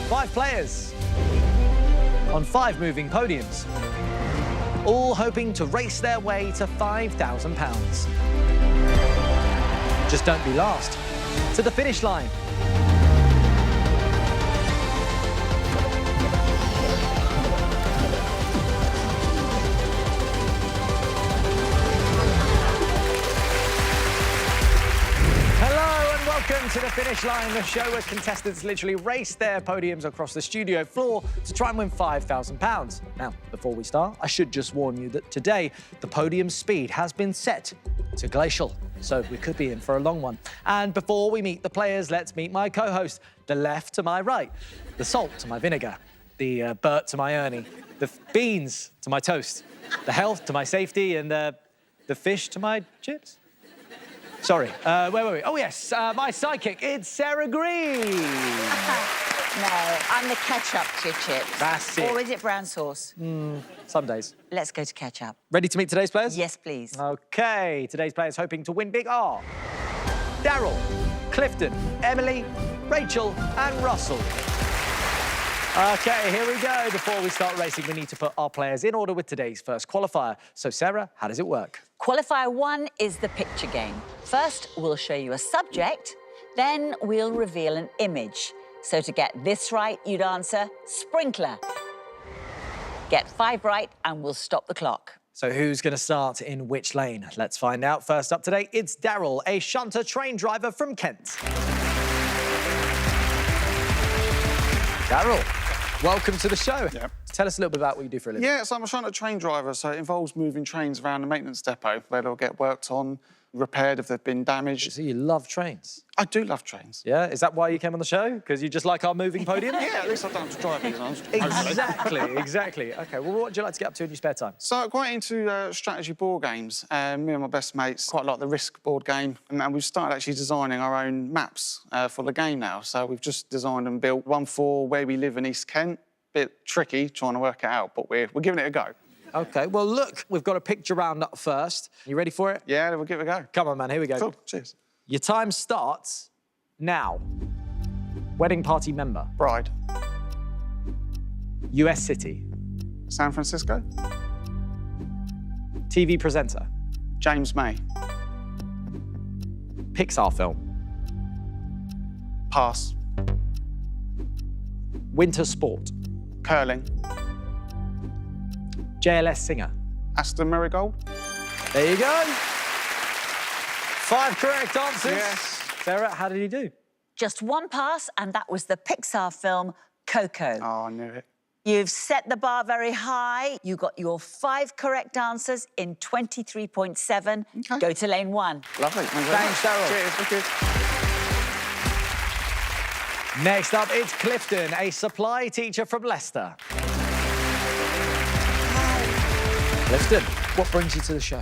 5 players on 5 moving podiums, all hoping to race their way to £5,000. Just don't be last. To the finish line. Welcome to the finish line, the show where contestants literally race their podiums across the studio floor to try and win £5,000. Now, before we start, I should just warn you that today the podium speed has been set to glacial, so we could be in for a long one. And before we meet the players, let's meet my co-host. The left to my right, the salt to my vinegar, the Bert to my Ernie, the beans to my toast, the health to my safety, and the fish to my chips. Sorry, where were we? Oh, yes, my sidekick, it's Sarah Green. No, I'm the ketchup to your chips. That's it. Or is it brown sauce? Some days. Let's go to ketchup. Ready to meet today's players? Yes, please. OK, today's players hoping to win big are Daryl, Clifton, Emily, Rachel and Russell. OK, here we go. Before we start racing, we need to put our players in order with today's first qualifier. So, Sarah, how does it work? Qualifier 1 is the picture game. First, we'll show you a subject, then we'll reveal an image. So to get this right, you'd answer sprinkler. Get 5 right and we'll stop the clock. So who's going to start in which lane? Let's find out. First up today, it's Daryl, a shunter train driver from Kent. Daryl, welcome to the show. Yep. Tell us a little bit about what you do for a living. Yeah, so I'm a shunter train driver, so it involves moving trains around the maintenance depot where they'll get worked on, repaired if they've been damaged. So you love trains? I do love trains. Yeah? Is that why you came on the show? Because you just like our moving podium? Yeah, at least I don't have to drive these ones. Exactly, exactly. OK, well, what do you like to get up to in your spare time? So I'm quite into strategy board games. Me and my best mates quite like the Risk board game. And we've started actually designing our own maps for the game now. So we've just designed and built one for where we live in East Kent. Bit tricky trying to work it out, but we're giving it a go. OK, well, look, we've got a picture round up first. You ready for it? Yeah, we'll give it a go. Come on, man, here we go. Cool, cheers. Your time starts now. Wedding party member. Bride. US city. San Francisco. TV presenter. James May. Pixar film. Pass. Winter sport. Curling. JLS singer. Aston Marigold. There you go. 5 correct answers. Yes. Sarah, how did you do? Just 1 pass, and that was the Pixar film Coco. Oh, I knew it. You've set the bar very high. You got your 5 correct answers in 23.7. OK. Go to lane 1. Lovely. Thanks, Daryl. Cheers, thank you. Next up, it's Clifton, a supply teacher from Leicester. Clifton, what brings you to the show?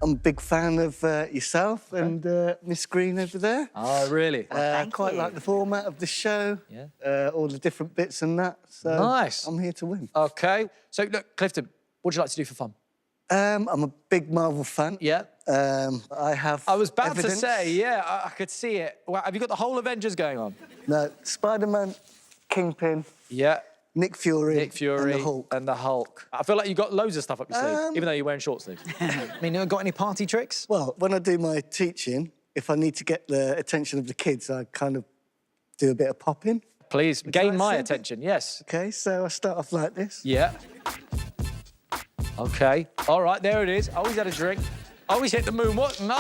I'm a big fan of yourself and Miss Green over there. Oh, really? Thank quite you. like the format of the show. Yeah. All the different bits and that. So Nice. I'm here to win. OK. So, look, Clifton, what do you like to do for fun? I'm a big Marvel fan. Yeah. I have I was about evidence. to say, yeah, I could see it. Well, have you got the whole Avengers going on? No, Spider-Man, Kingpin, Yeah. Nick Fury, Nick Fury and the Hulk. I feel like you've got loads of stuff up your sleeve, even though you're wearing short sleeves. I mean, you got any party tricks? Well, when I do my teaching, if I need to get the attention of the kids, I kind of do a bit of popping. Please, gain I my say that? attention, yes. OK, so I start off like this. Yeah. OK. All right, there it is. Oh, he's had a drink. Oh, he's hit the moon. What? Nice!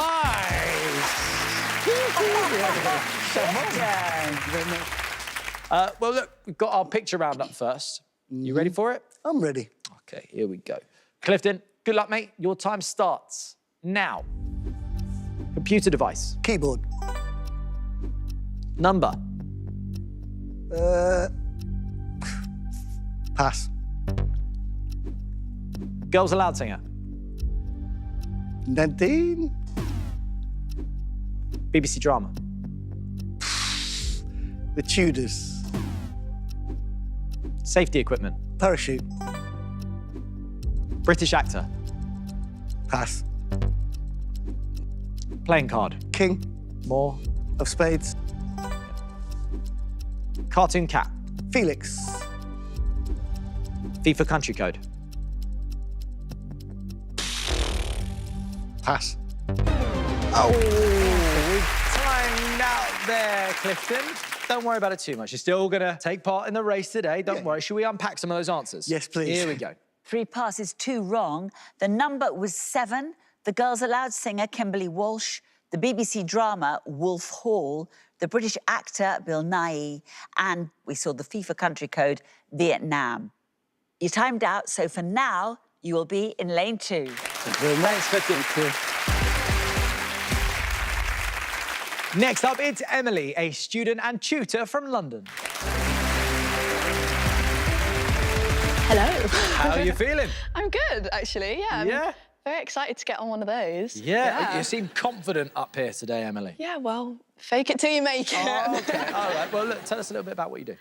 Well, look, we've got our picture round up first. You ready for it? I'm ready. OK, here we go. Clifton, good luck, mate. Your time starts now. Computer device. Keyboard. Number. Pass. Girls Aloud singer. Nadine. BBC drama. The Tudors. Safety equipment. Parachute. British actor. Pass. Playing card. King More. of Spades. Cartoon cat. Felix. FIFA country code. Pass. Oh, timed out there, Clifton. Don't worry about it too much. You're still going to take part in the race today. Don't worry. Should we unpack some of those answers? Yes, please. Here we go. 3 passes, 2 wrong. The number was 7. The Girls Aloud singer, Kimberly Walsh. The BBC drama, Wolf Hall. The British actor, Bill Nighy. And we saw the FIFA country code, Vietnam. You timed out, so for now, you will be in lane 2. Thanks, Clifton. Next up, it's Emily, a student and tutor from London. Hello. How are you feeling? I'm good, actually. Yeah. Yeah? I'm very excited to get on one of those. Yeah. You seem confident up here today, Emily. Yeah, well, fake it till you make it. Oh, OK. All right. Well, look, tell us a little bit about what you do.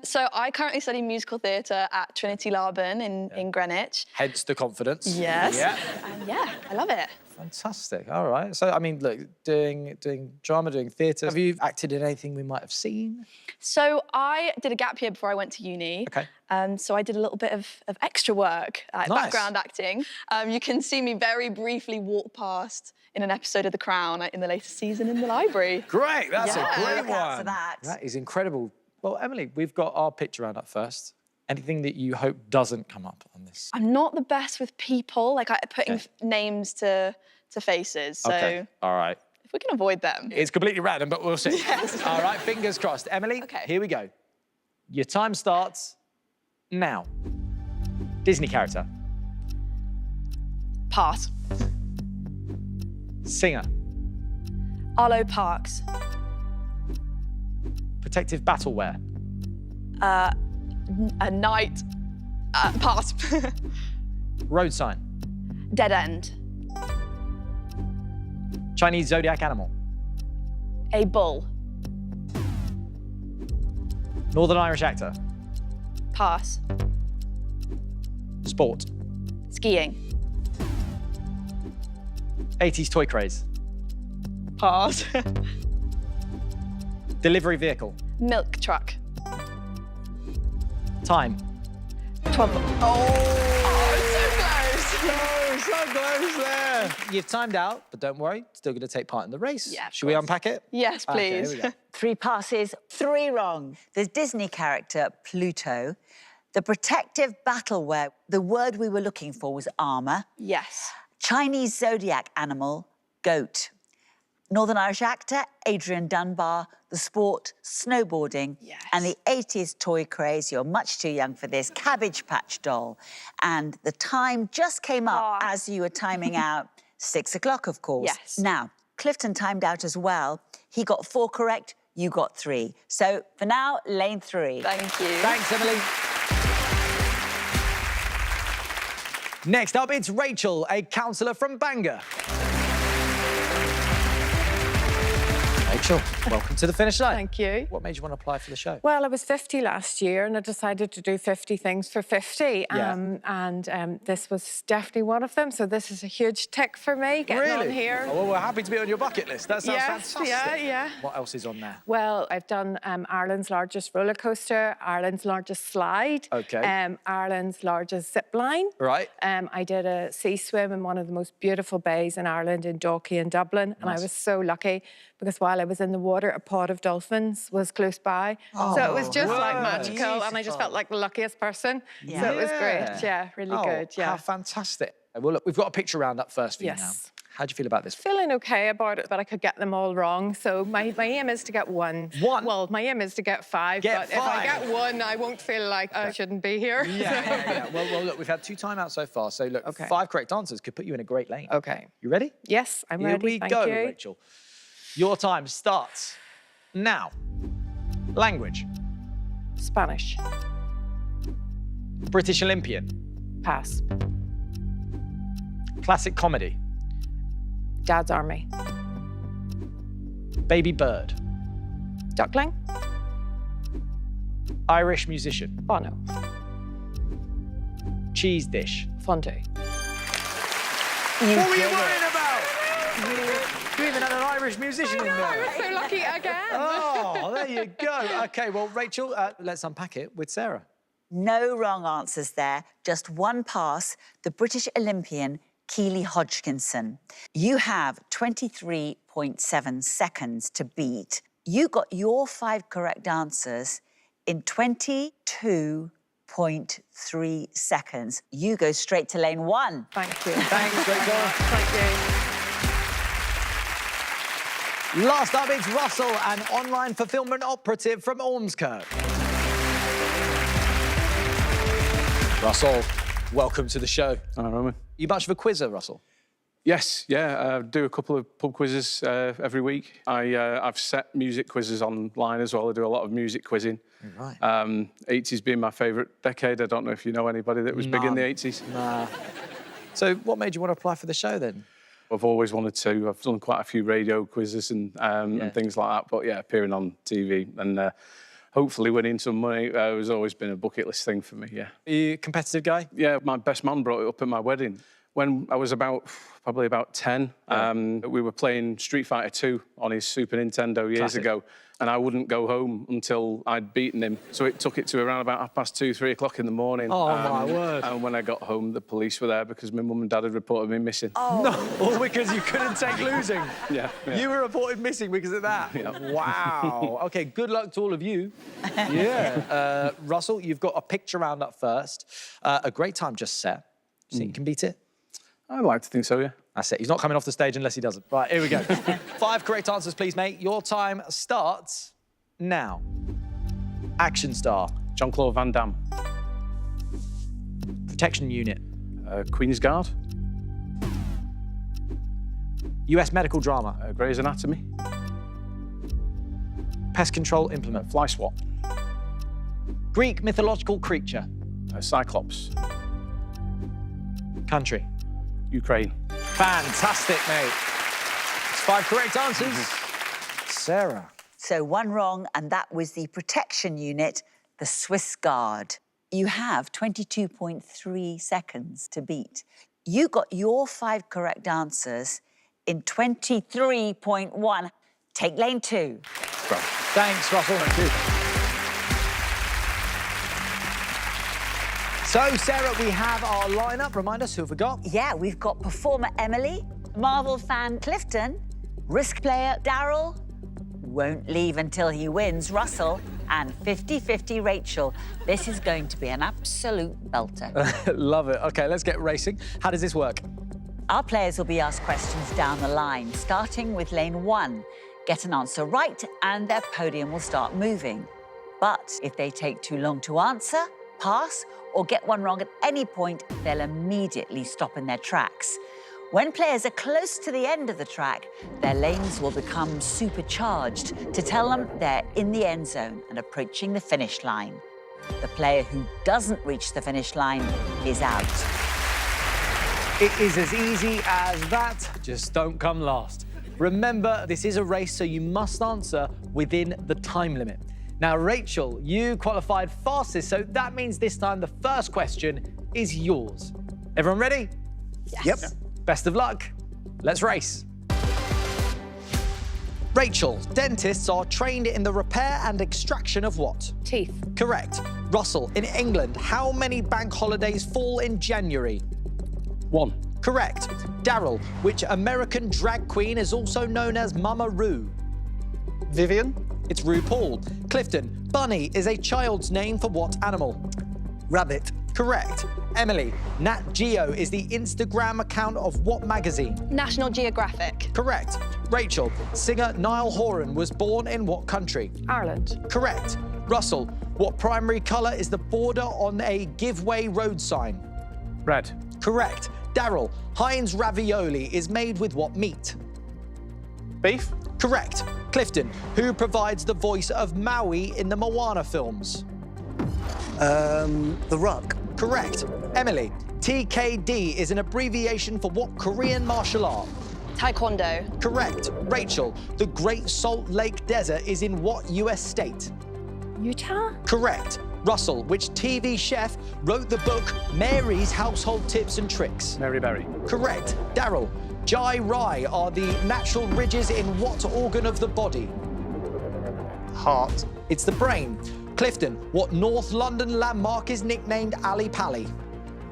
So I currently study musical theatre at Trinity Laban in Greenwich. Hence the confidence. Yes. Yeah. And yeah, I love it. Fantastic. All right. So, I mean, look, doing drama, doing theatre. Have you acted in anything we might have seen? So I did a gap year before I went to uni. OK. So I did a little bit of extra work, Nice. background acting. You can see me very briefly walk past in an episode of The Crown in the latest season in the library. Great. That's Yeah. a great Look out for one. that. That is incredible. Well, Emily, we've got our picture round up first. Anything that you hope doesn't come up on this? I'm not the best with people, like putting Okay. names to faces. So OK. All right. if we can avoid them. It's completely random, but we'll see. Yes. All right, fingers crossed. Emily, Okay. here we go. Your time starts now. Disney character. Pass. Singer. Arlo Parks. Protective battleware. A knight. Pass. Road sign. Dead end. Chinese zodiac animal. A bull. Northern Irish actor. Pass. Sport. Skiing. 80s toy craze. Pass. Delivery vehicle. Milk truck. Time. 12. So close there. You've timed out, but don't worry, still going to take part in the race. Yeah, of Should we course. unpack it? Yes, Okay, please. here we go. 3 passes, 3 wrong. The Disney character, Pluto. The protective battleware, the word we were looking for was armour. Yes. Chinese zodiac animal, goat. Northern Irish actor, Adrian Dunbar. The sport, snowboarding. Yes. And the 80s toy craze, you're much too young for this, Cabbage Patch Doll. And the time just came up as you were timing out, 6 o'clock, of course. Yes. Now, Clifton timed out as well. He got 4 correct, you got 3. So for now, lane 3. Thank you. Thanks, Emily. Next up, it's Rachel, a counsellor from Bangor. Rachel, welcome to the finish line. Thank you. What made you want to apply for the show? Well, I was 50 last year and I decided to do 50 things for 50. Yeah. This was definitely one of them. So this is a huge tick for me, getting on here. Oh, well, we're happy to be on your bucket list. That sounds Yes, fantastic. yeah. What else is on there? Well, I've done Ireland's largest roller coaster, Ireland's largest slide, OK. Ireland's largest zip line. Right. I did a sea swim in one of the most beautiful bays in Ireland, in Dalkey in Dublin. And I was so lucky because while I was in the water, a pod of dolphins was close by. So it was just like magical. And I just felt like the luckiest person. Yeah. So it was great. Yeah, really good. Yeah. How fantastic. Well, look, we've got a picture round up first for you now. Yes. How do you feel about this? Feeling okay about it, but I could get them all wrong. So my aim is to get 1. 1? Well, my aim is to get 5. Get but if 5. I get 1, I won't feel like I shouldn't be here. Yeah. Well, look, we've had 2 timeouts so far. So, look, 5 correct answers could put you in a great lane. Okay. You ready? Yes, I'm Here ready. we Thank go, you. Rachel. Your time starts now. Language. Spanish. British Olympian. Pass. Classic comedy. Dad's Army. Baby bird. Duckling. Irish musician. Bono. Cheese dish. Fondue. What were you worrying about? even had an Irish musician in there. I was so lucky again. Oh, there you go. OK, well, Rachel, let's unpack it with Sarah. No wrong answers there, just one pass, the British Olympian Keely Hodgkinson. You have 23.7 seconds to beat. You got your 5 correct answers in 22.3 seconds. You go straight to lane 1. Thank you. Thanks, Rachel. Thank you. Last up, it's Russell, an online fulfilment operative from Ormskirk. Russell, welcome to the show. Hi, Roman. You much of a quizzer, Russell? Yes, yeah, I do a couple of pub quizzes every week. I've set music quizzes online as well. I do a lot of music quizzing. Right. 80s being my favourite decade. I don't know if you know anybody that was big in the 80s. Nah. So what made you want to apply for the show, then? I've always wanted to. I've done quite a few radio quizzes and things like that. But, yeah, appearing on TV and hopefully winning some money has always been a bucket list thing for me, yeah. Are you a competitive guy? Yeah, my best man brought it up at my wedding. When I was probably about 10, we were playing Street Fighter 2 on his Super Nintendo years ago, and I wouldn't go home until I'd beaten him. So it took it to around about 2:30, 3 o'clock in the morning. Oh, my word. And when I got home, the police were there because my mum and dad had reported me missing. Oh. No, all because you couldn't take losing. Yeah. You were reported missing because of that? Yeah. Wow. OK, good luck to all of you. Yeah. Russell, you've got a picture round up first. A great time just set. Do you think you can beat it? I'd like to think so, yeah. That's it. He's not coming off the stage unless he doesn't. Right, here we go. 5 correct answers, please, mate. Your time starts now. Action star. Jean-Claude Van Damme. Protection unit. Queen's Guard. US medical drama. Grey's Anatomy. Pest control implement. Fly Swat. Greek mythological creature. Cyclops. Country. Ukraine. Fantastic, mate. It's 5 correct answers. Sarah. So 1 wrong, and that was the protection unit, the Swiss Guard. You have 22.3 seconds to beat. You got your 5 correct answers in 23.1. Take lane 2. Well, Thanks, Russell. thank you. So, Sarah, we have our lineup. Remind us, who have we got? Yeah, we've got performer Emily, Marvel fan Clifton, risk player Daryl, won't leave until he wins Russell, and 50-50 Rachel. This is going to be an absolute belter. Love it. OK, let's get racing. How does this work? Our players will be asked questions down the line, starting with lane 1. Get an answer right, and their podium will start moving. But if they take too long to answer, pass, or get one wrong at any point, they'll immediately stop in their tracks. When players are close to the end of the track, their lanes will become supercharged to tell them they're in the end zone and approaching the finish line. The player who doesn't reach the finish line is out. It is as easy as that. Just don't come last. Remember, this is a race, so you must answer within the time limit. Now, Rachel, you qualified fastest, so that means this time the first question is yours. Everyone ready? Yes. Yep. Best of luck. Let's race. Rachel, dentists are trained in the repair and extraction of what? Teeth. Correct. Russell, in England, how many bank holidays fall in January? 1. Correct. Daryl, which American drag queen is also known as Mama Ru? Vivian. It's RuPaul. Clifton, Bunny is a child's name for what animal? Rabbit. Correct. Emily, Nat Geo is the Instagram account of what magazine? National Geographic. Correct. Rachel, singer Niall Horan was born in what country? Ireland. Correct. Russell, what primary colour is the border on a give way road sign? Red. Correct. Daryl, Heinz ravioli is made with what meat? Beef. Correct. Clifton, who provides the voice of Maui in the Moana films? The Rock. Correct. Emily, TKD is an abbreviation for what Korean martial art? Taekwondo. Correct. Rachel, the Great Salt Lake Desert is in what US state? Utah? Correct. Russell, which TV chef wrote the book Mary's Household Tips and Tricks? Mary Berry. Correct. Daryl, Gyri are the natural ridges in what organ of the body? Heart. It's the brain. Clifton, what North London landmark is nicknamed Ali Pali?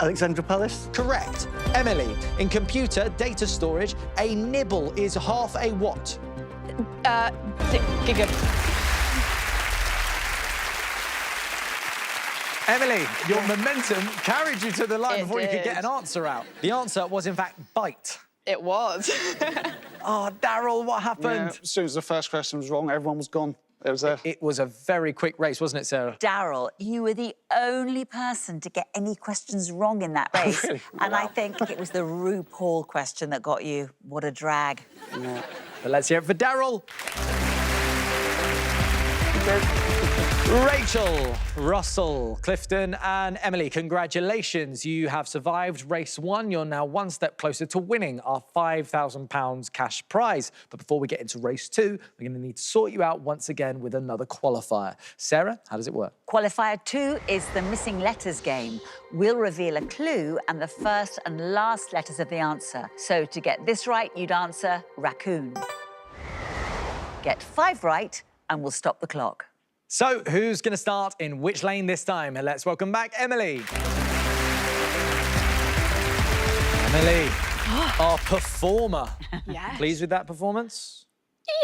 Alexandra Palace. Correct. Emily, in computer data storage, a nibble is half a what? Giga. Emily, your momentum carried you to the line It before you could get did. an answer out. The answer was, in fact, bite. It was. Oh, Daryl, what happened? Yeah, as soon as the first question was wrong, everyone was gone. It was a... It was a very quick race, wasn't it, Sarah? Daryl, you were the only person to get any questions wrong in that race. Really? And I think it was the RuPaul question that got you. What a drag. Yeah. But let's hear it for Daryl. Rachel, Russell, Clifton and Emily, congratulations. You have survived race 1. You're now one step closer to winning our £5,000 cash prize. But before we get into race 2, we're going to need to sort you out once again with another qualifier. Sarah, how does it work? Qualifier 2 is the missing letters game. We'll reveal a clue and the first and last letters of the answer. So to get this right, you'd answer raccoon. Get 5 right and we'll stop the clock. So, who's going to start in which lane this time? Let's welcome back Emily. Emily, our performer. Yes. Pleased with that performance?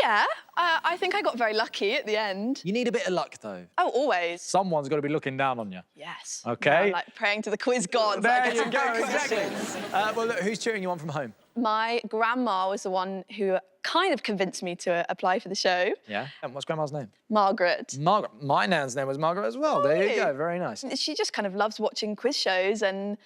Yeah, I think I got very lucky at the end. You need a bit of luck, though. Oh, always. Someone's got to be looking down on you. Yes. Okay. Yeah, like praying to the quiz gods. that I There get you some go, good exactly. questions. Well, look, who's cheering you on from home? My grandma was the one who kind of convinced me to apply for the show. Yeah. And what's Grandma's name? Margaret. Margaret. My nan's name was Margaret as well. There you really? go. Very nice. She just kind of loves watching quiz shows and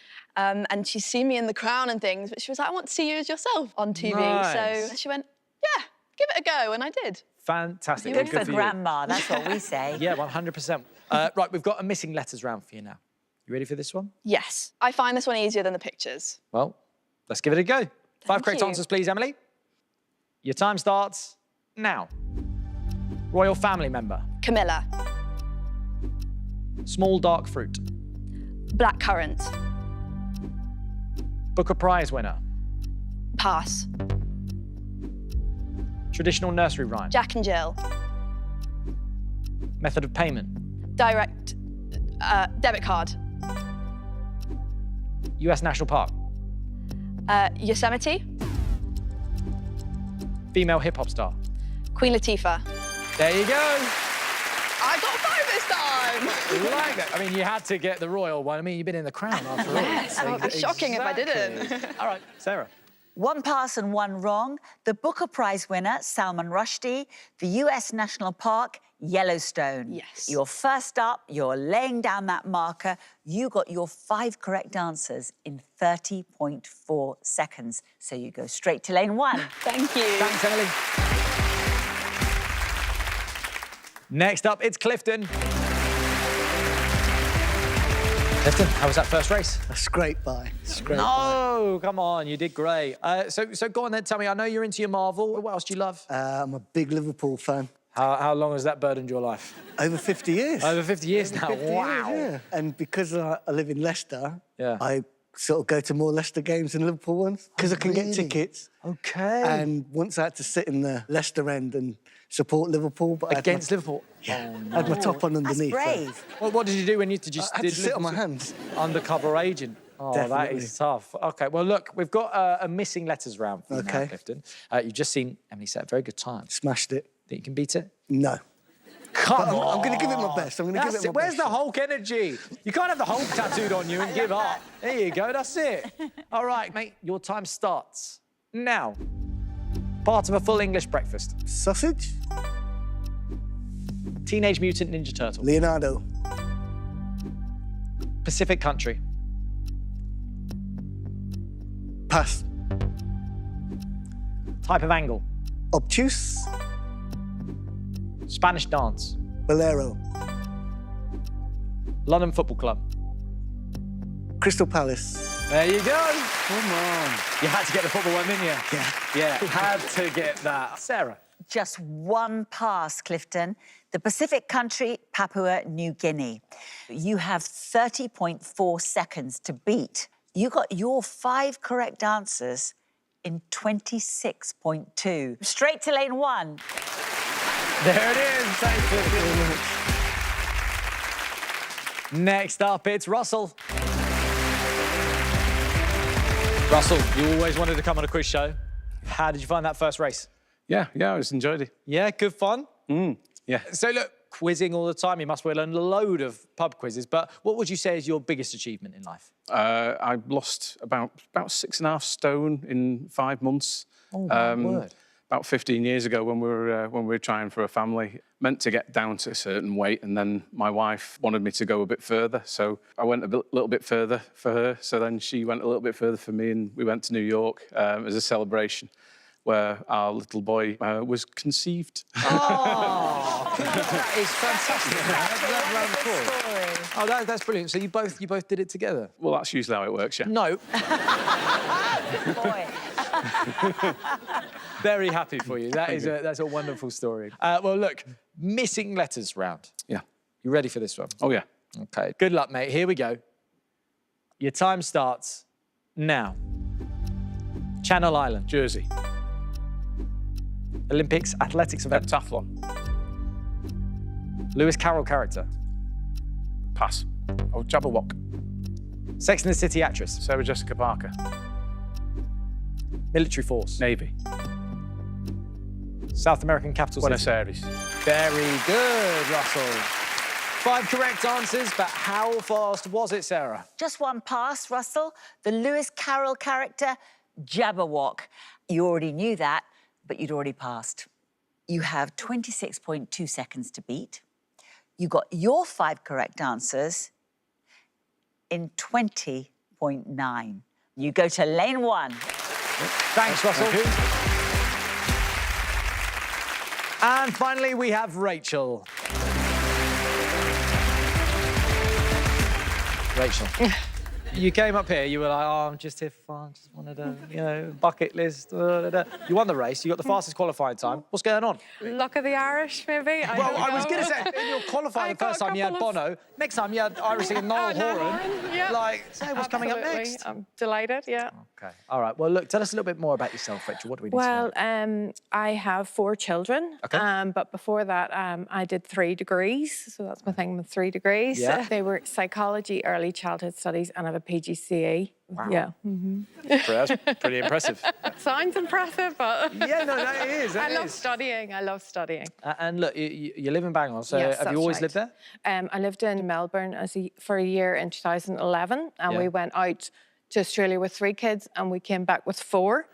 she's seen me in The Crown and things, but she was like, I want to see you as yourself on TV. Nice. So she went, yeah, give it a go, and I did. Fantastic. Good Well, for you. grandma, that's what we say. Yeah, 100%. Right, we've got a missing letters round for you now. You ready for this one? Yes, I find this one easier than the pictures. Well, let's give it a go. 5 Thank correct you. answers, please, Emily. Your time starts now. Royal family member. Camilla, Small dark fruit. blackcurrant, Booker Prize winner. pass, Traditional nursery rhyme. Jack and Jill, Method of payment. direct debit card, US National Park. Yosemite, Female hip-hop star. Queen Latifah. There you go. I got 5 this time! Like that. I mean, you had to get the royal one. I mean, you've been in the crown after all. Yes, it would be shocking if I didn't. All right, Sarah. 1 pass and 1 wrong. The Booker Prize winner, Salman Rushdie. The US National Park, Yellowstone. Yes. You're first up. You're laying down that marker. You got your 5 correct answers in 30.4 seconds. So you go straight to lane 1. Thank you. Thanks, Emily. Next up, it's Clifton. Clifton, how was that first race? A scrape by. Scrape by. No, come on, you did great. So go on then, tell me, I know you're into your Marvel. What else do you love? I'm a big Liverpool fan. How long has that burdened your life? Over 50 years. Over 50 years now, 50 wow. years, yeah. And because I live in Leicester, Yeah. I sort of go to more Leicester games than Liverpool ones because I can really? get tickets. Okay. And once I had to sit in the Leicester end and support Liverpool, but Against Liverpool? Yeah. Oh, I had my top on That's underneath. so brave. Well, what did you do when you did you I had to sit on my hands. Undercover agent. Oh, that Definitely. is tough. OK, well, look, we've got a missing letters round for you now, Okay. Clifton. You've just seen Emily set a very good time. Smashed it. Think you can beat it? No. Come on. I'm going to give it my best. I'm going to give That's it my Where's best. the Hulk energy? You can't have the Hulk tattooed on you and give up. There you go, that's it. All right, mate, your time starts now. Part of a full English breakfast. Sausage? Teenage Mutant Ninja Turtle. Leonardo. Pacific country. Pass. Type of angle. Obtuse. Spanish dance. Bolero. London Football Club. Crystal Palace. There you go. Come on. You had to get the football one, didn't you? Yeah. Yeah, had to get that. Sarah. Just 1 pass, Clifton. The Pacific country, Papua New Guinea. You have 30.4 seconds to beat. You got your 5 correct answers in 26.2. Straight to lane 1. There it is. Thank you. Next up, it's Russell. Russell, you always wanted to come on a quiz show. How did you find that first race? Yeah, I just enjoyed it. Yeah, good fun? Yeah. So look, quizzing all the time, you must well learn a load of pub quizzes, but what would you say is your biggest achievement in life? I lost about 6.5 stone in 5 months. Oh, my word. About 15 years ago, when we were trying for a family, meant to get down to a certain weight, and then my wife wanted me to go a bit further, so I went a little bit further for her. So then she went a little bit further for me, and we went to New York as a celebration, where our little boy was conceived. Oh, that is fantastic. Oh, that's brilliant. So you both did it together? Well, that's usually how it works, yeah. No. Good boy. Very happy for you. That's a wonderful story. Well, look, missing letters round. Yeah. You ready for this one? Oh, yeah. Okay. Good luck, mate. Here we go. Your time starts now. Channel Island. Jersey. Olympics athletics event. Pentathlon. Lewis Carroll character. Pass. Oh, Jabberwock. Sex and the City actress. Sarah Jessica Parker. Military force. Navy. South American capital Buenos city. Aires. Very good, Russell. 5 correct answers, but how fast was it, Sarah? Just one pass, Russell. The Lewis Carroll character, Jabberwock. You already knew that, but you'd already passed. You have 26.2 seconds to beat. You got your 5 correct answers in 20.9. You go to lane 1. Thanks, Russell. Thank you. And finally, we have Rachel. Rachel. You came up here, you were like, oh, I'm just here for fun, just wanted a, bucket list. You won the race, you got the fastest qualifying time. What's going on? Luck of the Irish, maybe? Well, I was going to say, in your qualifying the first time you had Bono, next time you had Irish singer Niall Horan. Yeah. Like, say what's coming up Absolutely. next? I'm delighted, yeah. Okay, all right. Well, look, tell us a little bit more about yourself, Rachel. What do we need to know? Well, I have 4 children. Okay. But before that, I did 3 degrees. So that's my thing with 3 degrees. Yeah. They were psychology, early childhood studies, and I have a PGCE. Wow. Yeah. That's pretty impressive. Sounds impressive, but... Yeah, no, that is. I love studying. I love studying. And look, you live in Bangor, so Yes, have you that's always right. lived there? I lived in Melbourne for a year in 2011, and Yeah. we went out to Australia with 3 kids, and we came back with 4.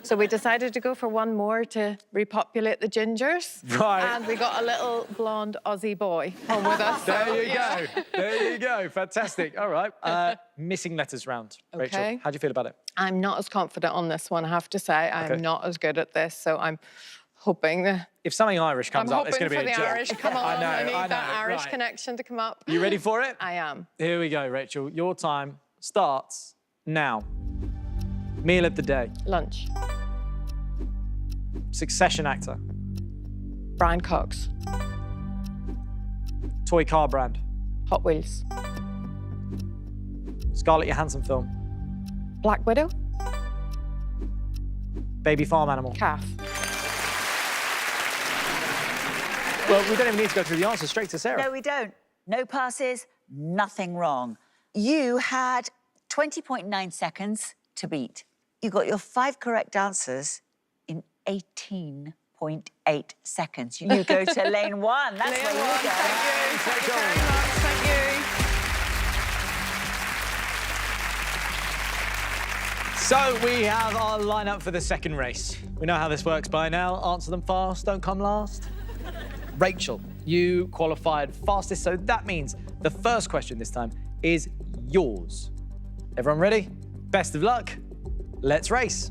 So we decided to go for one more to repopulate the gingers. Right. And we got a little blonde Aussie boy home with us. There so, you yeah. go. There you go. Fantastic. All right. Missing letters round. Rachel, Okay. how do you feel about it? I'm not as confident on this one, I have to say. Okay. I'm not as good at this, so I'm hoping that... If something Irish comes I'm up, it's hoping going to be for a the joke. Irish. Come on, I know, I need that know. Irish Right. connection to come up. You ready for it? I am. Here we go, Rachel. Your time starts now. Meal of the day. Lunch. Succession actor. Brian Cox. Toy car brand. Hot Wheels. Scarlett Johansson film. Black Widow. Baby farm animal. Calf. Well, we don't even need to go through the answers. Straight to Sarah. No, we don't. No passes, nothing wrong. You had 20.9 seconds to beat. You got your 5 correct answers in 18.8 seconds. You go to lane 1. That's Lane where you 1, go. thank you. Thank you very much, thank you. So we have our lineup for the second race. We know how this works by now. Answer them fast, don't come last. Rachel, you qualified fastest, so that means the first question this time is yours. Everyone ready? Best of luck. Let's race.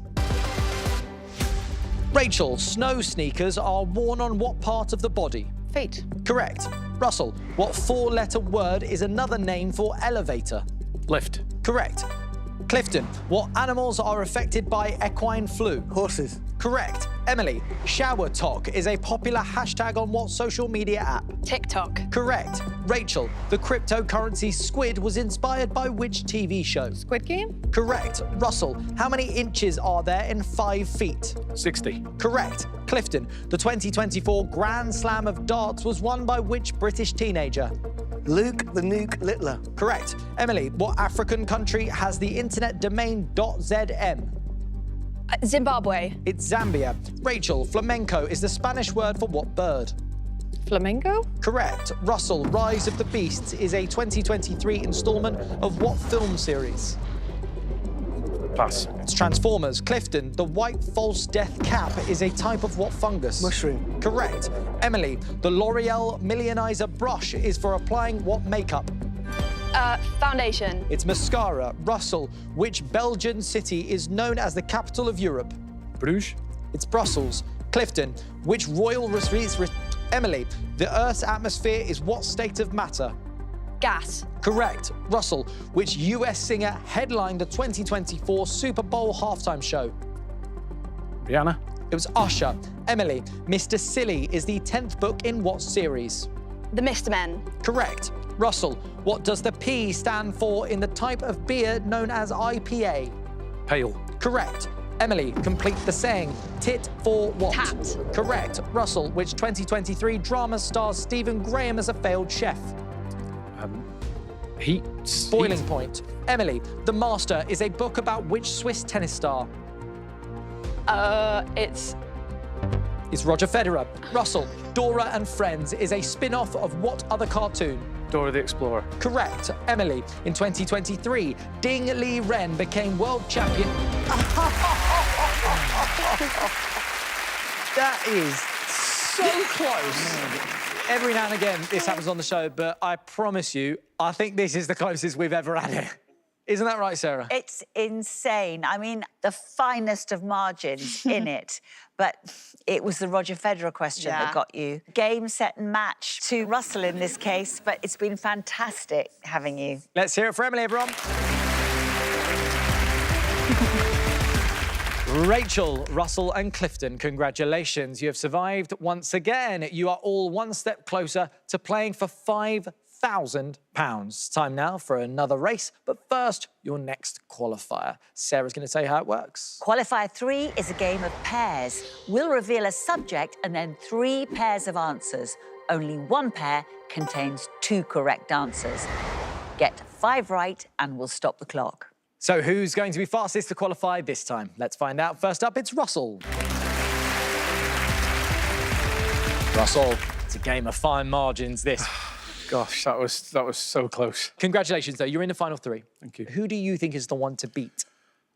Rachel, snow sneakers are worn on what part of the body? Feet. Correct. Russell, what 4-letter word is another name for elevator? Lift. Correct. Clifton, what animals are affected by equine flu? Horses. Correct. Emily, shower talk is a popular hashtag on what social media app? TikTok. Correct. Rachel, the cryptocurrency squid was inspired by which TV show? Squid Game? Correct. Russell, how many inches are there in 5 feet? 60. Correct. Clifton, the 2024 Grand Slam of Darts was won by which British teenager? Luke the Nuke Littler. Correct. Emily, what African country has the internet domain .zm? Zimbabwe. It's Zambia. Rachel, flamenco is the Spanish word for what bird? Flamingo? Correct. Russell, Rise of the Beasts is a 2023 instalment of what film series? Pass. It's Transformers. Clifton, the white false death cap is a type of what fungus? Mushroom. Correct. Emily, the L'Oreal Millionizer brush is for applying what makeup? Foundation. It's mascara. Russell, which Belgian city is known as the capital of Europe? Bruges. It's Brussels. Clifton, which royal Emily, the Earth's atmosphere is what state of matter? Gas. Correct. Russell, which US singer headlined the 2024 Super Bowl halftime show? Rihanna. It was Usher. Emily, Mr. Silly is the 10th book in what series? The Mr. Men. Correct. Russell, what does the P stand for in the type of beer known as IPA? Pale. Correct. Emily, complete the saying. Tit for what? Tat. Correct. Russell, which 2023 drama stars Stephen Graham as a failed chef? Heat. Boiling Point. Emily, The Master is a book about which Swiss tennis star? It's It's Roger Federer. Russell, Dora and Friends is a spin-off of what other cartoon? Dora the Explorer. Correct. Emily, in 2023, Ding Li Ren became world champion. That is so close. Every now and again, this happens on the show, but I promise you, I think this is the closest we've ever had it. Isn't that right, Sarah? It's insane. I mean, the finest of margins in it. But it was the Roger Federer question that got you. Game, set and match to Russell in this case, but it's been fantastic having you. Let's hear it for Emily, everyone. Rachel, Russell and Clifton, congratulations. You have survived once again. You are all one step closer to playing for £5,000. Time now for another race, but first, your next qualifier. Sarah's going to tell you how it works. Qualifier 3 is a game of pairs. We'll reveal a subject and then 3 pairs of answers. Only one pair contains 2 correct answers. Get 5 right and we'll stop the clock. So who's going to be fastest to qualify this time? Let's find out. First up, it's Russell. Russell, it's a game of fine margins, this. Gosh, that was so close. Congratulations, though. You're in the final 3. Thank you. Who do you think is the one to beat?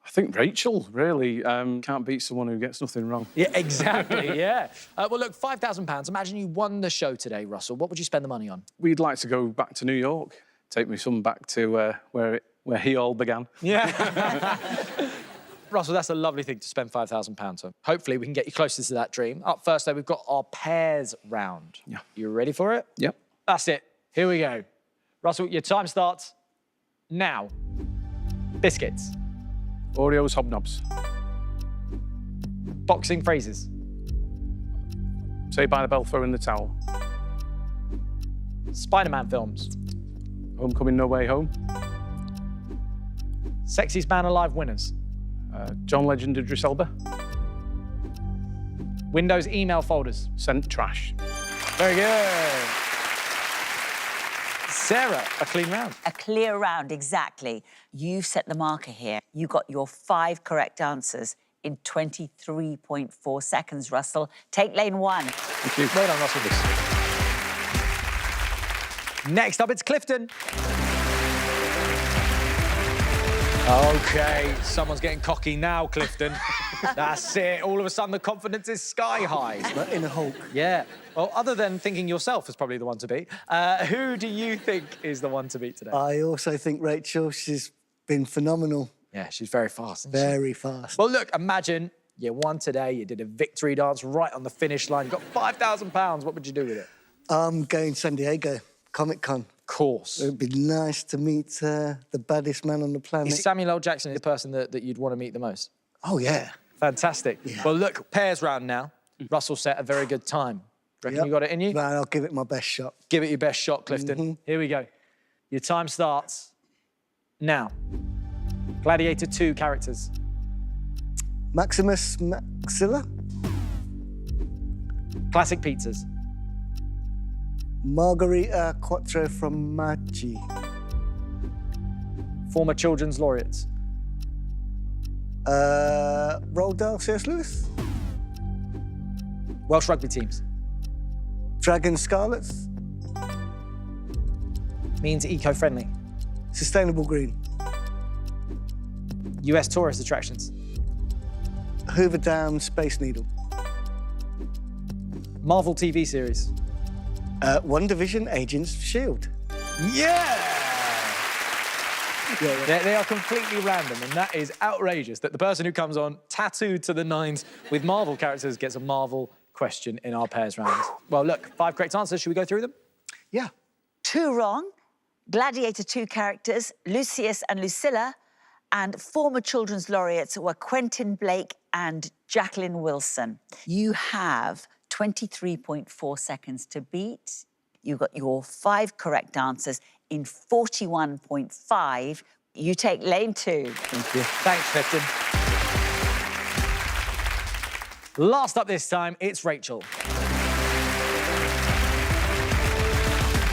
I think Rachel, really. Can't beat someone who gets nothing wrong. Yeah, exactly, yeah. Well, look, £5,000. Imagine you won the show today, Russell. What would you spend the money on? We'd like to go back to New York, take my son back to where he all began. Yeah. Russell, that's a lovely thing to spend £5,000 on. Hopefully, we can get you closer to that dream. Up first, though, we've got our pairs round. Yeah. You ready for it? Yep. That's it. Here we go. Russell, your time starts now. Biscuits. Oreos, hobnobs. Boxing phrases. Say by the bell, throw in the towel. Spider-Man films. Homecoming, no way home. Sexiest man alive winners. John Legend, Idris Elba. Windows email folders. Sent trash. Very good. Sarah, a clean round. A clear round, exactly. You set the marker here. You got your 5 correct answers in 23.4 seconds, Russell. Take lane 1. Thank you. Well done, Russell. Next up, it's Clifton. OK, someone's getting cocky now, Clifton. That's it. All of a sudden, the confidence is sky high. Like in a Hulk. Yeah. Well, other than thinking yourself is probably the one to beat, who do you think is the one to beat today? I also think Rachel, she's been phenomenal. Yeah, she's very fast, isn't she? Very fast. Well, look, imagine you won today, you did a victory dance right on the finish line, you got £5,000. What would you do with it? I'm going San Diego, Comic-Con. Of course. It would be nice to meet the baddest man on the planet. Is Samuel L. Jackson the person that you'd want to meet the most? Oh, yeah. Fantastic. Well, look, pairs round now. Russell set a very good time. Reckon you got it in you? Man, I'll give it my best shot. Give it your best shot, Clifton. Here we go. Your time starts now. Gladiator 2 characters. Maximus Maxilla, Classic pizzas. Margherita Quattro Formaggi, Former children's laureates. Roald Dahl, C.S. Lewis, Welsh rugby teams. Dragon Scarlets, Means eco-friendly. Sustainable Green, US tourist attractions. Hoover Dam Space Needle, Marvel TV series. One Division Agents of S.H.I.E.L.D. Yeah! They are completely random, and that is outrageous that the person who comes on tattooed to the nines with Marvel characters gets a Marvel question in our pairs round. Well, look, 5 correct answers. Should we go through them? Yeah. 2 wrong. Gladiator 2 characters, Lucius and Lucilla, and former children's laureates were Quentin Blake and Jacqueline Wilson. You have 23.4 seconds to beat. You got your 5 correct answers in 41.5. You take lane 2. Thank you. Thanks, Clifton. Last up this time, it's Rachel.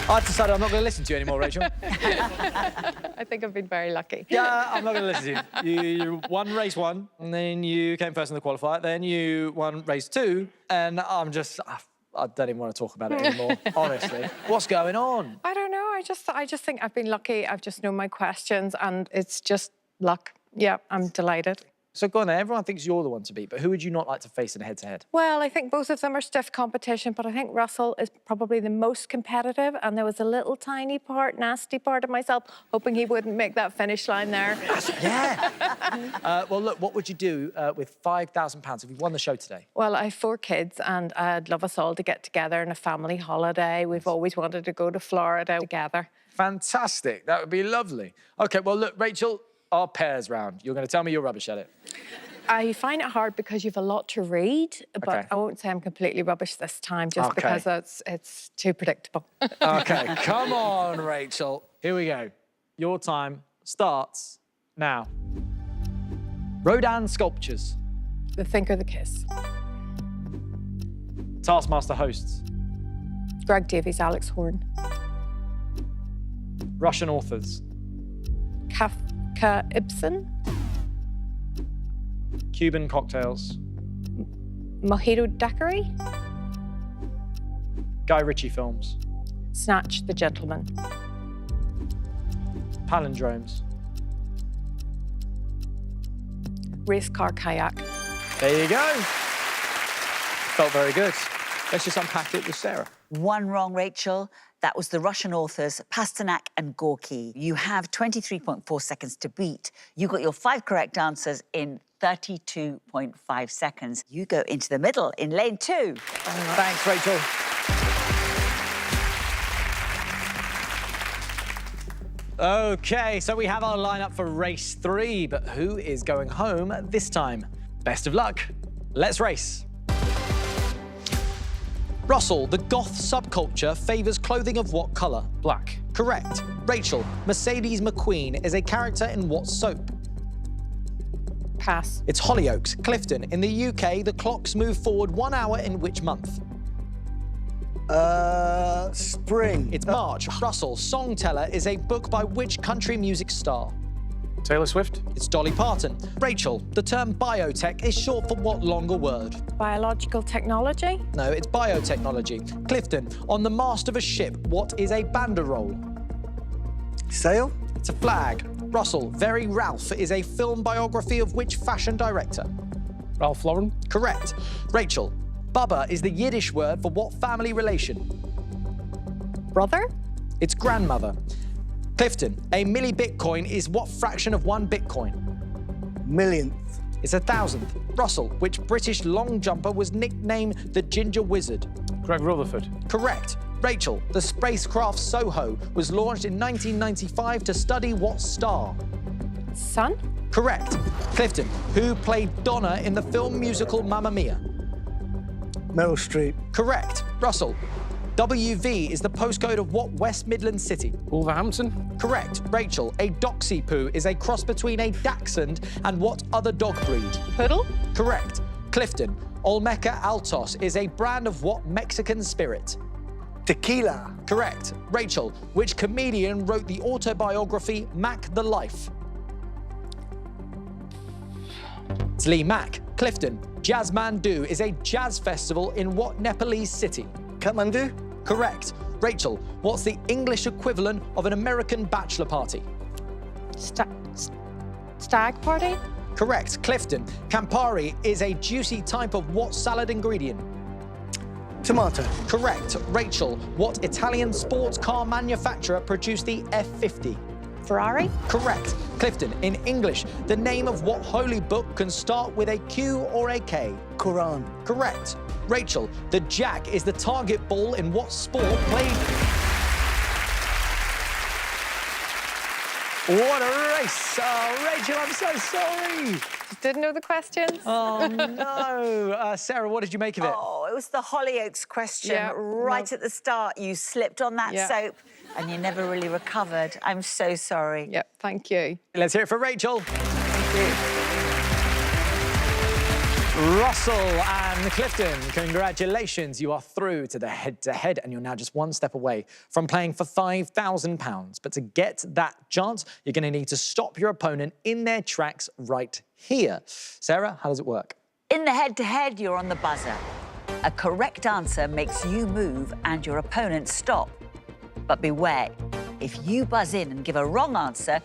I've decided I'm not going to listen to you anymore, Rachel. I think I've been very lucky. Yeah, I'm not going to listen to you. You won race 1, and then you came first in the qualifier, then you won race 2, and I'm just... I don't even want to talk about it anymore, honestly. What's going on? I don't know. I just think I've been lucky. I've just known my questions, and it's just luck. Yeah, I'm delighted. So go on then, everyone thinks you're the one to beat, but who would you not like to face in a head-to-head? Well, I think both of them are stiff competition, but I think Russell is probably the most competitive, and there was a little tiny part, nasty part of myself, hoping he wouldn't make that finish line there. Yeah. Well, look, what would you do with £5,000 if you won the show today? Well, I have 4 kids, and I'd love us all to get together on a family holiday. We've always wanted to go to Florida together. Fantastic. That would be lovely. OK, well, look, Rachel, our pairs round. You're going to tell me you're rubbish at it. I find it hard because you've a lot to read, but Okay. I won't say I'm completely rubbish this time just because it's too predictable. OK, come on, Rachel. Here we go. Your time starts now. Rodin sculptures. The Thinker, the Kiss. Taskmaster hosts. Greg Davies, Alex Horn. Russian authors. Kafka Ibsen. Cuban cocktails. Mojito Daiquiri. Guy Ritchie films. Snatch, The Gentleman. Palindromes. Race car kayak. There you go. Felt very good. Let's just unpack it with Sarah. 1 wrong, Rachel. That was the Russian authors Pasternak and Gorky. You have 23.4 seconds to beat. You got your 5 correct answers in 32.5 seconds. You go into the middle in lane 2. Thanks, Rachel. OK, so we have our lineup for race 3, but who is going home this time? Best of luck. Let's race. Russell, the goth subculture favours clothing of what colour? Black. Correct. Rachel, Mercedes McQueen is a character in what soap? Pass. It's Hollyoaks. Clifton, in the UK, the clocks move forward 1 hour in which month? Spring. It's March. Russell, Songteller is a book by which country music star? Taylor Swift. It's Dolly Parton. Rachel, the term biotech is short for what longer word? Biological technology. No, it's biotechnology. Clifton, on the mast of a ship, what is a banderole? Sail. It's a flag. Russell, Very Ralph is a film biography of which fashion director? Ralph Lauren. Correct. Rachel, Bubba is the Yiddish word for what family relation? Brother. It's grandmother. Clifton, a millibitcoin is what fraction of 1 bitcoin? Millionth. It's 1,000th. Russell, which British long jumper was nicknamed the Ginger Wizard? Greg Rutherford. Correct. Rachel, the spacecraft Soho was launched in 1995 to study what star? Son? Correct. Clifton, who played Donna in the film musical Mamma Mia? Meryl Streep. Correct. Russell, WV is the postcode of what West Midlands city? Wolverhampton? Correct. Rachel, a Doxy Poo is a cross between a Dachshund and what other dog breed? Poodle? Correct. Clifton, Olmeca Altos is a brand of what Mexican spirit? Tequila. Correct. Rachel, which comedian wrote the autobiography Mac the Life? It's Lee Mack. Clifton, Jazz Mandu is a jazz festival in what Nepalese city? Kathmandu. Correct. Rachel, what's the English equivalent of an American bachelor party? Stag party? Correct. Clifton, Campari is a juicy type of what salad ingredient? Tomato. Correct. Rachel, what Italian sports car manufacturer produced the F50? Ferrari? Correct. Clifton, in English, the name of what holy book can start with a Q or a K? Quran. Correct. Rachel, the jack is the target ball in what sport played? What a race! Oh, Rachel, I'm so sorry. Didn't know the questions. Oh, no. Sarah, what did you make of it? Oh, it was the Hollyoaks question. Yeah, right no. at the start, you slipped on that Yeah. soap and you never really recovered. I'm so sorry. Yep, thank you. Let's hear it for Rachel. Thank you. Russell and Clifton, congratulations. You are through to the head-to-head and you're now just one step away from playing for £5,000. But to get that chance, you're going to need to stop your opponent in their tracks right here. Sarah, how does it work? In the head-to-head, you're on the buzzer. A correct answer makes you move and your opponent stop. But beware, if you buzz in and give a wrong answer,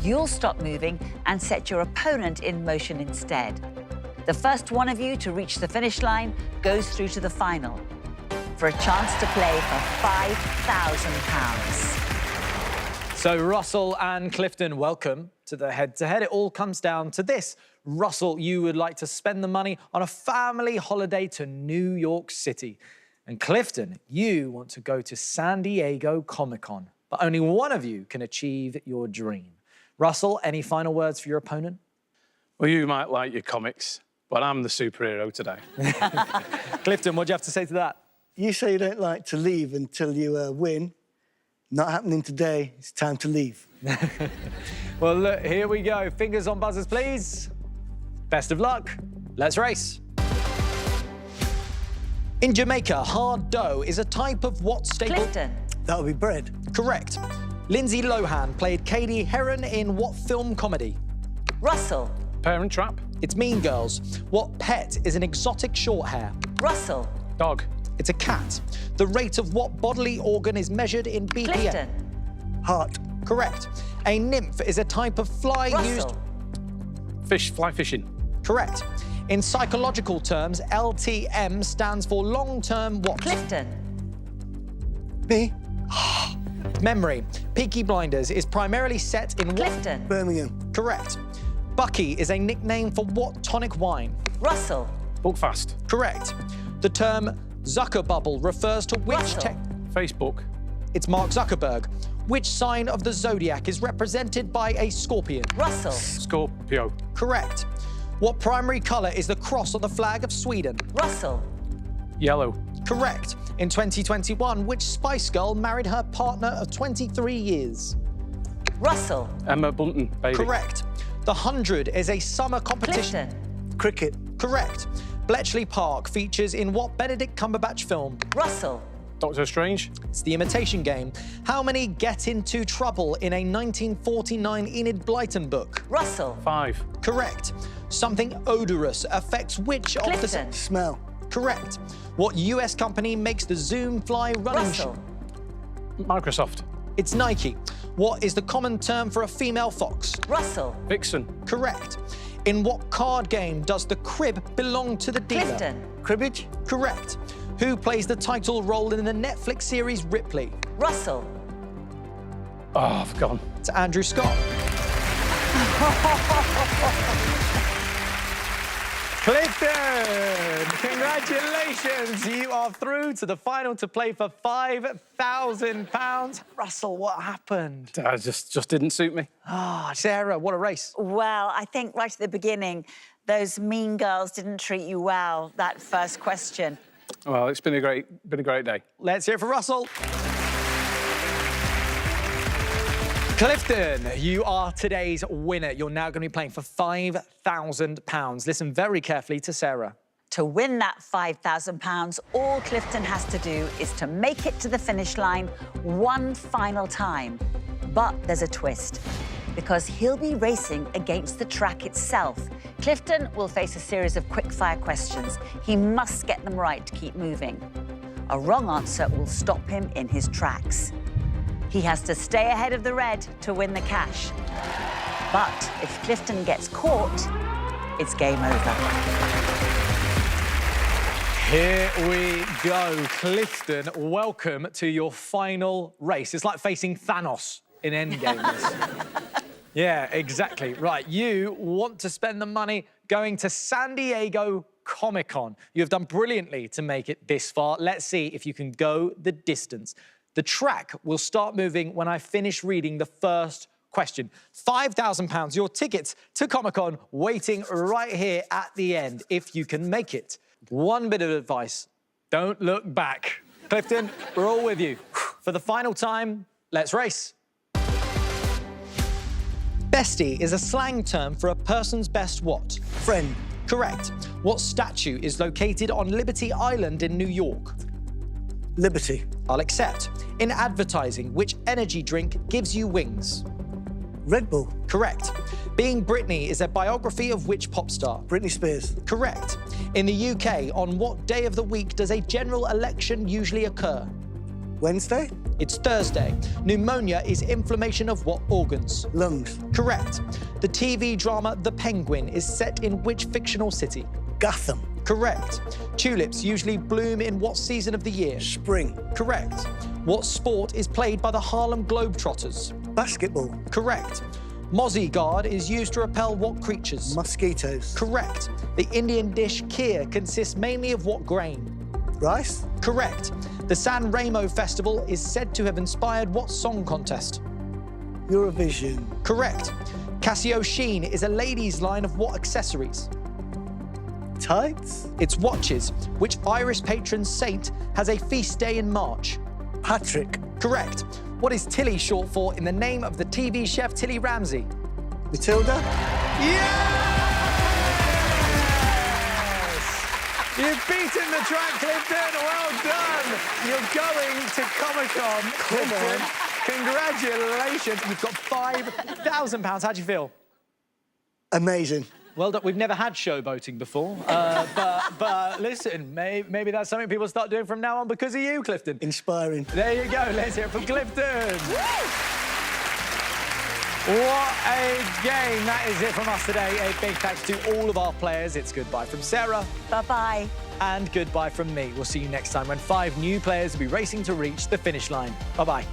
you'll stop moving and set your opponent in motion instead. The first one of you to reach the finish line goes through to the final for a chance to play for £5,000. So Russell and Clifton, welcome to the head-to-head. It all comes down to this. Russell, you would like to spend the money on a family holiday to New York City. And Clifton, you want to go to San Diego Comic-Con. But only one of you can achieve your dream. Russell, any final words for your opponent? Well, you might like your comics, but I'm the superhero today. Clifton, what do you have to say to that? You say you don't like to leave until you win. Not happening today. It's time to leave. Well, look, here we go. Fingers on buzzers, please. Best of luck. Let's race. In Jamaica, hard dough is a type of what staple? Clifton. That would be bread. Correct. Lindsay Lohan played Katie Heron in what film comedy? Russell. Parent Trap? It's Mean Girls. What pet is an exotic short hair? Russell. Dog? It's a cat. The rate of what bodily organ is measured in BPM? Clifton. Heart. Correct. A nymph is a type of fly used... Russell. Fish, fly fishing. Correct. In psychological terms, LTM stands for long-term what? Clifton. Me. Memory. Peaky Blinders is primarily set in what? Clifton. Birmingham. Correct. Bucky is a nickname for what tonic wine? Russell. Bookfast. Correct. The term Zuckerbubble refers to which Russell. tech? Facebook. It's Mark Zuckerberg. Which sign of the zodiac is represented by a scorpion? Russell. Scorpio. Correct. What primary colour is the cross on the flag of Sweden? Russell. Yellow. Correct. In 2021, which Spice Girl married her partner of 23 years? Russell. Emma Bunton, baby. Correct. The 100 is a summer competition. Clifton. Cricket. Correct. Bletchley Park features in what Benedict Cumberbatch film? Russell. Doctor Strange. It's The Imitation Game. How many get into trouble in a 1949 Enid Blyton book? Russell. 5. Correct. Something odorous affects which of the... Clifton. Smell. Correct. What US company makes the Zoom Fly running shoe? Russell. Microsoft. It's Nike. What is the common term for a female fox? Russell. Vixen. Correct. In what card game does the crib belong to the dealer? Clifton. Cribbage. Correct. Who plays the title role in the Netflix series Ripley? Russell. Oh, I've gone. It's Andrew Scott. Clifton, congratulations. You are through to the final to play for £5,000. Russell, what happened? It just didn't suit me. Sarah, what a race. Well, I think right at the beginning, those mean girls didn't treat you well, that first question. Well, it's been a great day. Let's hear it for Russell. Clifton, you are today's winner. You're now going to be playing for £5,000. Listen very carefully to Sarah. To win that £5,000, all Clifton has to do is to make it to the finish line one final time. But there's a twist, because he'll be racing against the track itself. Clifton will face a series of quick-fire questions. He must get them right to keep moving. A wrong answer will stop him in his tracks. He has to stay ahead of the red to win the cash. But if Clifton gets caught, it's game over. Here we go. Clifton, welcome to your final race. It's like facing Thanos in Endgame. Yeah, exactly. Right, you want to spend the money going to San Diego Comic-Con. You have done brilliantly to make it this far. Let's see if you can go the distance. The track will start moving when I finish reading the first question. £5,000, your tickets to Comic-Con waiting right here at the end, if you can make it. One bit of advice, don't look back. Clifton, we're all with you. For the final time, let's race. Bestie is a slang term for a person's best what? Friend. Correct. What statue is located on Liberty Island in New York? Liberty. I'll accept. In advertising, which energy drink gives you wings? Red Bull. Correct. Being Britney is a biography of which pop star? Britney Spears. Correct. In the UK, on what day of the week does a general election usually occur? Wednesday. It's Thursday. Pneumonia is inflammation of what organs? Lungs. Correct. The TV drama The Penguin is set in which fictional city? Gotham. Correct. Tulips usually bloom in what season of the year? Spring. Correct. What sport is played by the Harlem Globetrotters? Basketball. Correct. Mozzie guard is used to repel what creatures? Mosquitoes. Correct. The Indian dish kheer consists mainly of what grain? Rice. Correct. The San Remo Festival is said to have inspired what song contest? Eurovision. Correct. Casio Sheen is a ladies' line of what accessories? Tights. It's watches. Which Irish patron saint has a feast day in March? Patrick. Correct. What is Tilly short for in the name of the TV chef Tilly Ramsay? Matilda. Yes! You've beaten the track, Clifton. Well done. You're going to Comic-Con. Clifton, congratulations. You've got £5,000. How do you feel? Amazing. Well done. We've never had showboating before, but listen, maybe that's something people start doing from now on because of you, Clifton. Inspiring. There you go. Let's hear it from Clifton. What a game. That is it from us today. A big thanks to all of our players. It's goodbye from Sarah. Bye-bye. And goodbye from me. We'll see you next time when 5 new players will be racing to reach the finish line. Bye-bye.